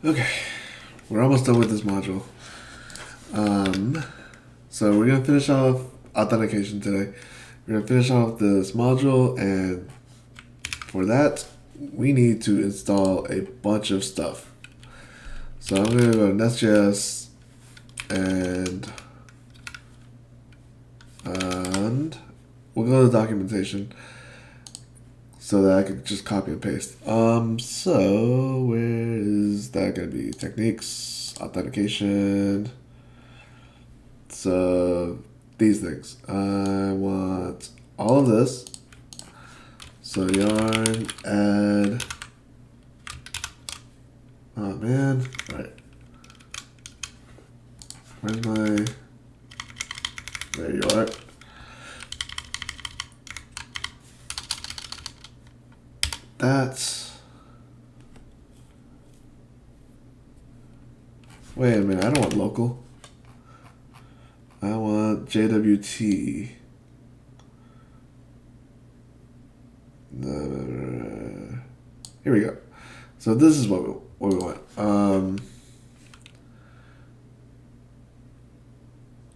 Okay, we're almost done with this module. So we're gonna finish off authentication today. We're gonna finish off this module, and for that, we need to install a bunch of stuff. So I'm gonna go to NestJS and we'll go to documentation so that I can just copy and paste. So where is that gonna be? Techniques, authentication. So these things. I want all of this. So yarn add. Oh man, all right. Where's my? There you are. That's. Wait a minute, I don't want local. I want JWT. Here we go. So this is what we want.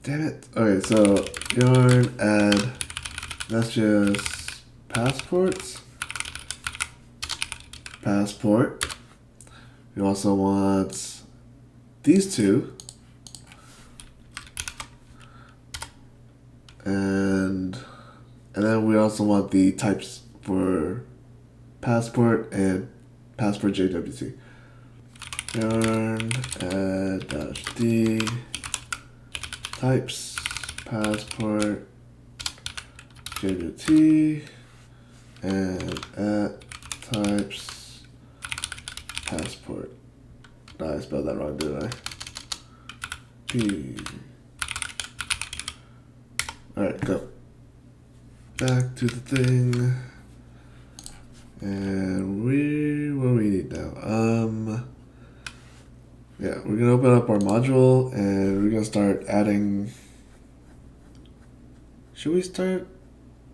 Damn it. Okay, so yarn add NestJS passports. Passport. We also want these two. And then we also want the types for passport and passport JWT. Yarn add -d types passport JWT and at types passport. I spelled that wrong, didn't I? P. Alright, go. Back to the thing. And what do we need now? Yeah, we're gonna open up our module and we're gonna start adding. Should we start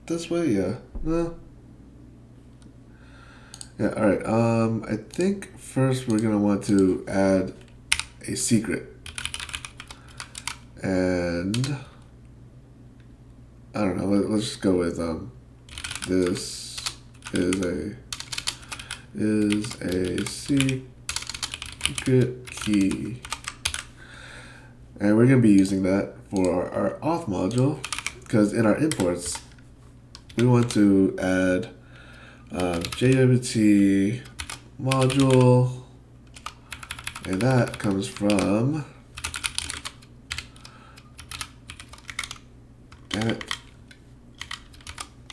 this way? Yeah. No. Yeah, alright. I think first we're gonna want to add a secret. And I don't know, let's just go with this is a secret key. And we're gonna be using that for our auth module, because in our imports we want to add JWT module, and that comes from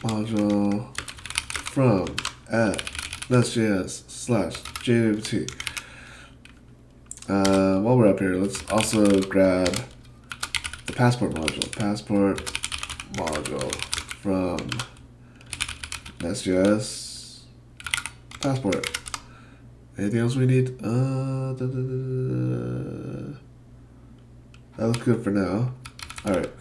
module from at NestJS/JWT. While we're up here, let's also grab the passport module. Passport module from NestJS passport. Anything else we need? That looks good for now. All right.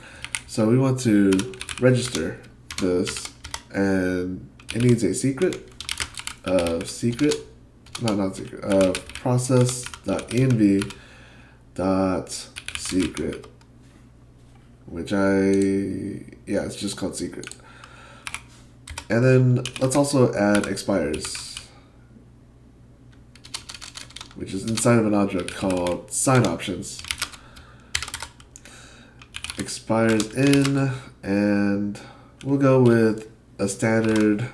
So we want to register this, and it needs a secret of process.env.secret, which it's just called secret. And then let's also add expires, which is inside of an object called sign options. Expires in, and we'll go with a standard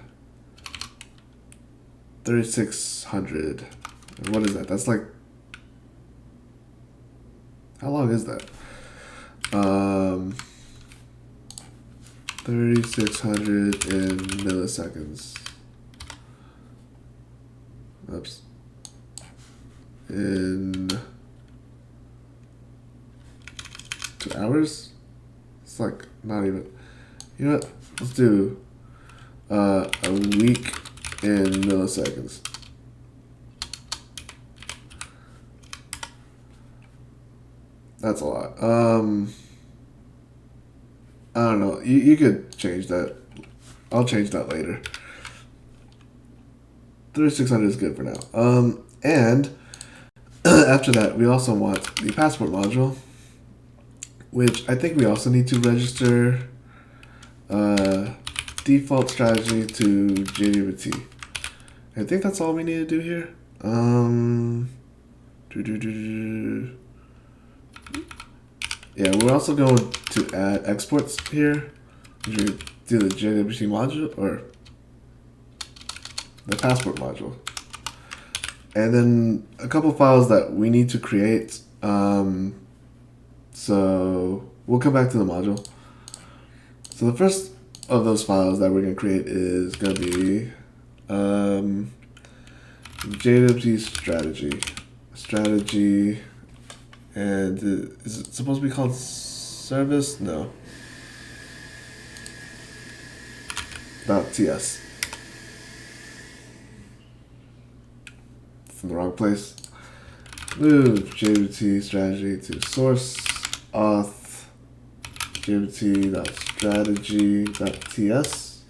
3600. And what is that? That's like, how long is that? 3600 in milliseconds. Oops. In 2 hours? It's like not even. You know what? Let's do a week in milliseconds. That's a lot. I don't know. You could change that. I'll change that later. 3600 is good for now. And after that, we also want the passport module, which I think we also need to register default strategy to JWT. I think that's all we need to do here. Yeah, we're also going to add exports here. We do the JWT module or the passport module. And then a couple files that we need to create. So we'll come back to the module. So the first of those files that we're going to create is going to be JWT strategy, and is it supposed to be called service? No. .ts. It's in the wrong place. Move JWT strategy to source auth jwt.strategy.ts,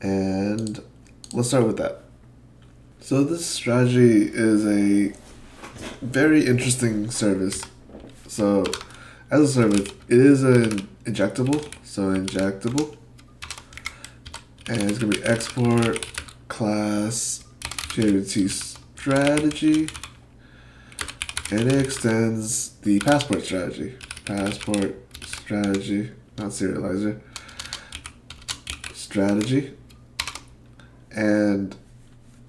and let's start with that. So this strategy is a very interesting service. So as a service, it is an injectable. So injectable, and it's gonna be export class JWT strategy, and it extends the passport strategy. Passport strategy, not serializer. Strategy. And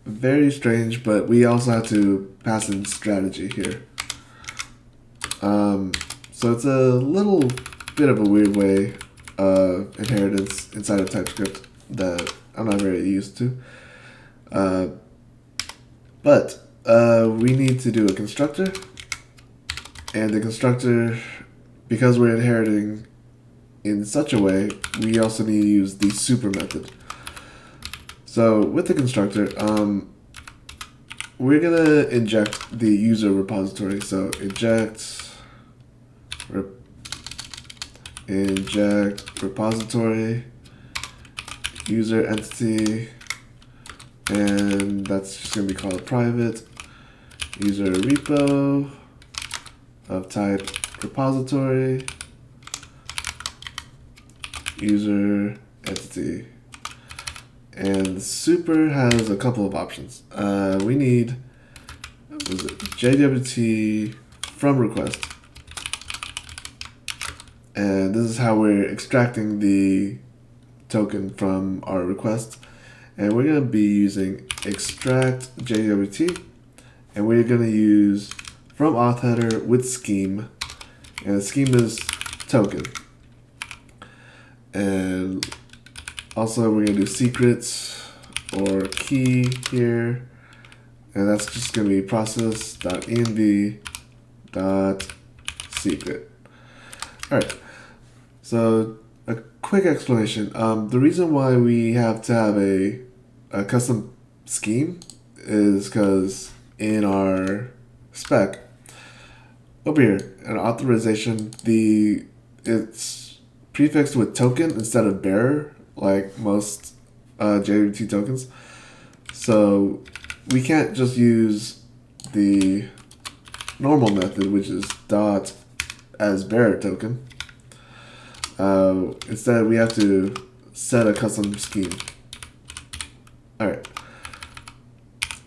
very strange, but we also have to pass in strategy here. So it's a little bit of a weird way of inheritance inside of TypeScript that I'm not very used to. But we need to do a constructor, and the constructor, because we're inheriting in such a way, we also need to use the super method. So with the constructor, we're gonna inject the user repository. So inject repository user entity, and that's just gonna be called private user repo of type repository user entity. And super has a couple of options. We need JWT from request, and this is how we're extracting the token from our request. And we're going to be using extract JWT, and we're going to use from auth header with scheme, and the scheme is token. And also we're going to do secrets or key here, and that's just going to be process.env.secret. Alright, so a quick explanation. The reason why we have to have a custom scheme is because in our spec over here, an authorization, it's prefixed with token instead of bearer, like most JWT tokens. So we can't just use the normal method, which is dot as bearer token. Instead, we have to set a custom scheme. Alright.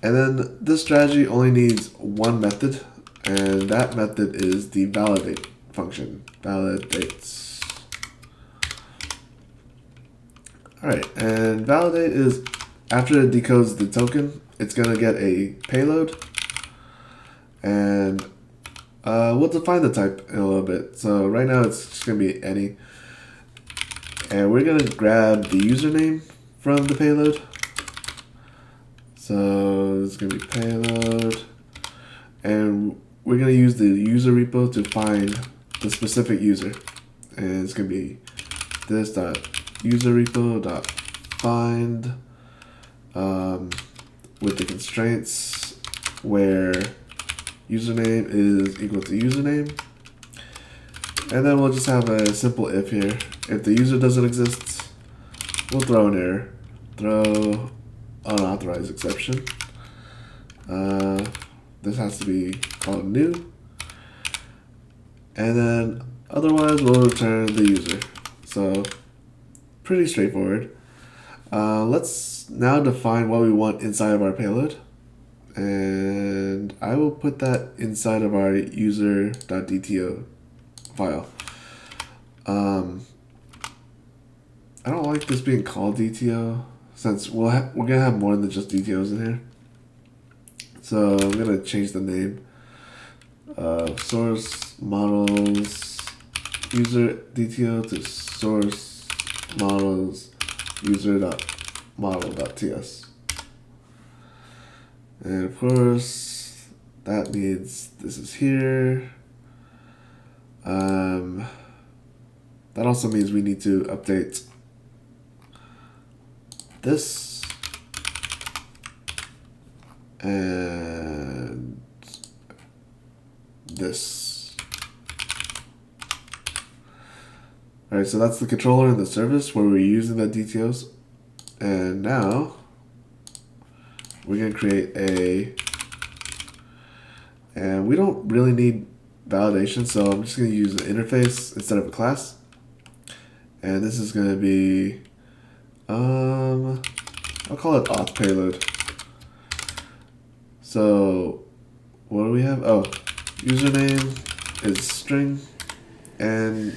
And then this strategy only needs one method, and that method is the validate function. Validates. Alright, and validate is after it decodes the token, it's going to get a payload, and we'll define the type in a little bit. So right now it's just going to be any, and we're going to grab the username from the payload. So it's going to be payload, and we're going to use the user repo to find the specific user, and it's going to be this.userrepo.find with the constraints where username is equal to username, and then we'll just have a simple if here. If the user doesn't exist, we'll throw an error, throw unauthorized exception. this has to be called new. And then otherwise we'll return the user. So pretty straightforward. Let's now define what we want inside of our payload. And I will put that inside of our user.dto file. I don't like this being called DTO since we're gonna have more than just DTOs in here. So I'm gonna change the name. Source models user DTO to source models user.model.ts. And of course that means this is here. That also means we need to update this and this. All right, so that's the controller and the service where we're using the DTOs. And now we're gonna create and we don't really need validation, so I'm just gonna use an interface instead of a class. And this is gonna be, I'll call it auth payload. So what do we have? Oh, username is string, and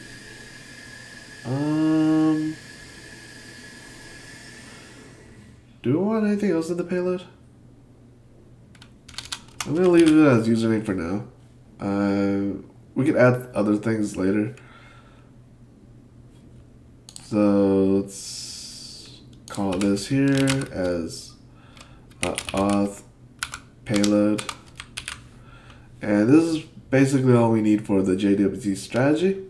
do we want anything else in the payload? I'm gonna leave it as username for now. We could add other things later. So let's call this here as auth payload. And this is basically all we need for the JWT strategy.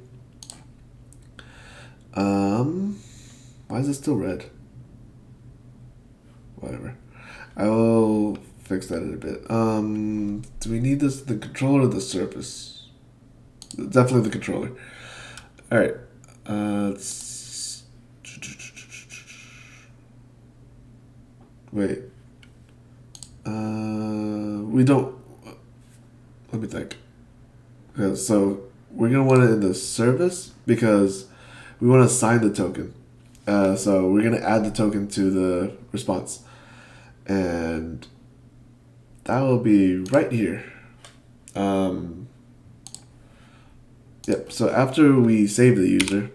Why is it still red? Whatever. I will fix that in a bit. Do we need this, the controller or the surface? Definitely the controller. All right. Wait. We don't. Let me think. Okay, so we're gonna want it in the service because we want to assign the token. So we're gonna add the token to the response, and that will be right here. Yep. So after we save the user,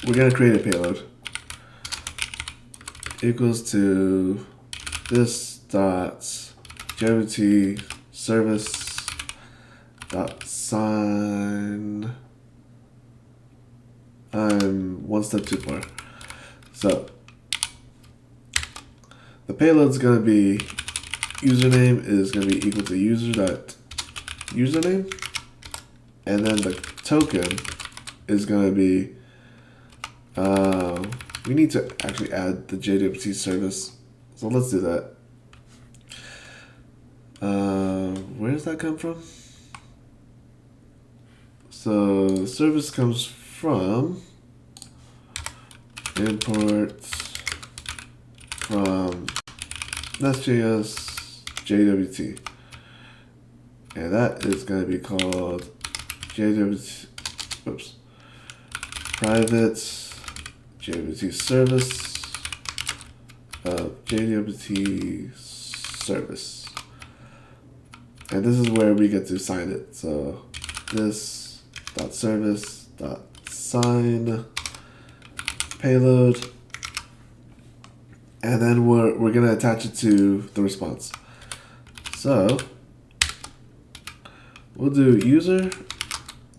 we're gonna create a payload equals to this dot JWT service dot sign. I'm one step too far. So the payload's gonna be username is gonna be equal to user.username, and then the token is gonna be we need to actually add the JWT service. So let's do that. Where does that come from? So the service comes from import from NestJS JWT. And that is going to be called JWT, private JWT service of JWT service. And this is where we get to sign it. So this dot service dot sign payload, and then we're gonna attach it to the response. So we'll do user,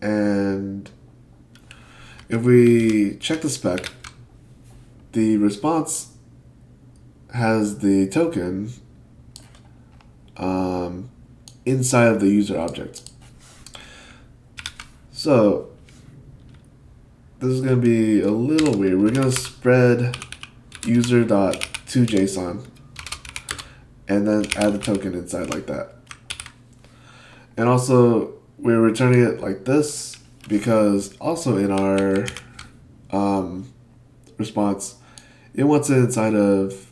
and if we check the spec, the response has the token inside of the user object. So this is going to be a little weird. We're going to spread user.toJSON and then add the token inside like that. And also we're returning it like this because also in our response, it wants it inside of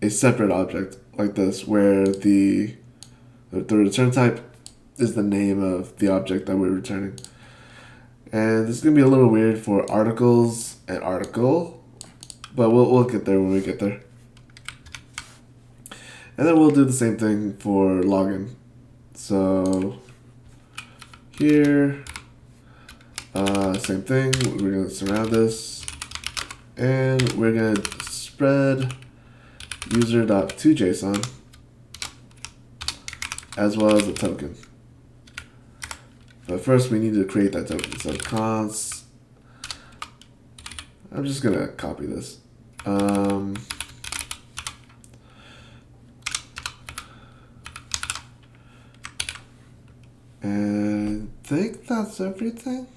a separate object like this where the The return type is the name of the object that we're returning. And this is going to be a little weird for articles and article, but we'll get there when we get there. And then we'll do the same thing for login. So here, same thing. We're going to surround this, and we're going to spread user.toJSON as well as a token. But first we need to create that token. So const, I'm just gonna copy this. And I think that's everything.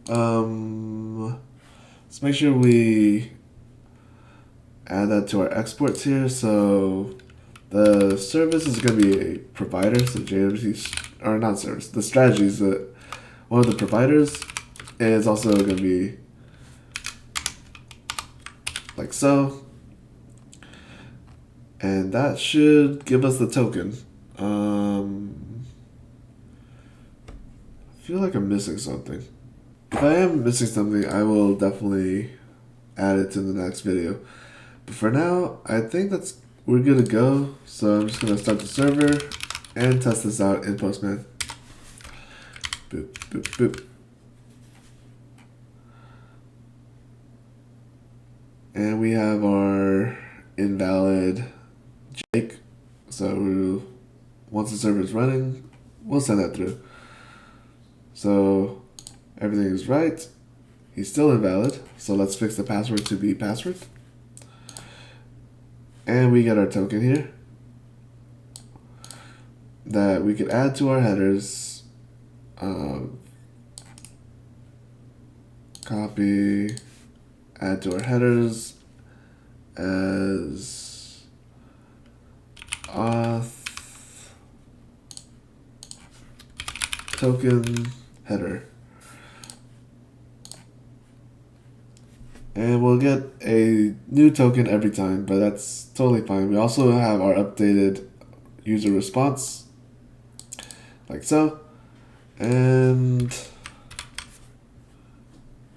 Let's make sure we add that to our exports here. So the service is going to be a provider. So JWT, or not service, the strategy is one of the providers. And it's also going to be like so. And that should give us the token. I feel like I'm missing something. If I am missing something, I will definitely add it to the next video. But for now, I think we're good to go. So I'm just gonna start the server and test this out in Postman. Boop, boop, boop. And we have our invalid Jake. So once the server is running, we'll send that through. So everything is right. He's still invalid. So let's fix the password to be password. And we get our token here that we could add to our headers. Copy, add to our headers as auth token header. And we'll get a new token every time, but that's totally fine. We also have our updated user response, like so. And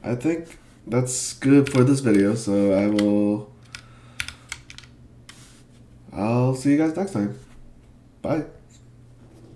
I think that's good for this video, so I'll see you guys next time. Bye.